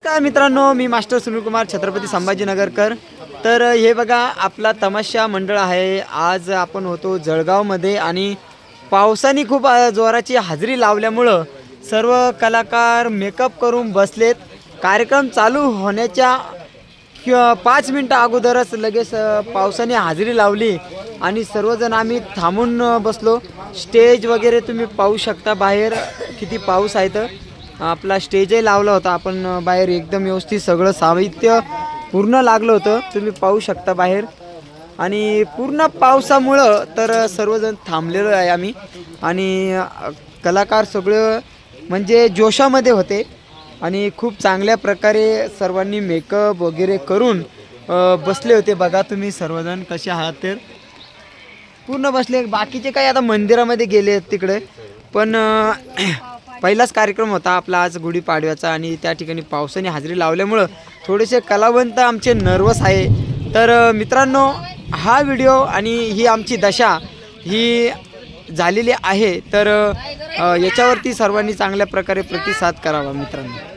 काय मित्रांनो, मी मास्टर सुनील कुमार छत्रपती संभाजीनगरकर। तर हे बघा आपला तमाशा मंडळ आहे। आज आपण होतो जळगावमध्ये आणि पावसाने खूप जोराची हाजरी लावल्यामुळं सर्व कलाकार मेकअप करून बसलेत। कार्यक्रम चालू होण्याच्या 5 मिनिटं अगोदरच लगेच पावसाने हाजरी लावली आणि सर्वजण आम्ही थांबून बसलो। स्टेज वगैरे तुम्ही पाहू शकता, बाहेर किती पाऊस आहे। तर आपला स्टेजही लावला होता आपण बाहेर, एकदम व्यवस्थित सगळं साहित्य पूर्ण लागलं होतं, तुम्ही पाहू शकता बाहेर। आणि पूर्ण पावसामुळं तर सर्वजण थांबलेलो आहे आम्ही आणि कलाकार सगळं म्हणजे जोशामध्ये होते आणि खूप चांगल्या प्रकारे सर्वांनी मेकअप वगैरे करून बसले होते। बघा तुम्ही सर्वजण कसे आहात, तर पूर्ण बसले। बाकीचे काही आता मंदिरामध्ये गेले तिकडे, पण पहिलाच कार्यक्रम होता आपला आज गुढीपाडव्याचा आणि त्या ठिकाणी पावसाने हाजरी लावल्यामुळं थोडेसे कलावंत आमचे नर्वस आहे। तर मित्रांनो, हा व्हिडिओ आणि ही आमची दशा ही झालेली आहे, तर याच्यावरती सर्वांनी चांगल्या प्रकारे प्रतिसाद करावा मित्रांनो।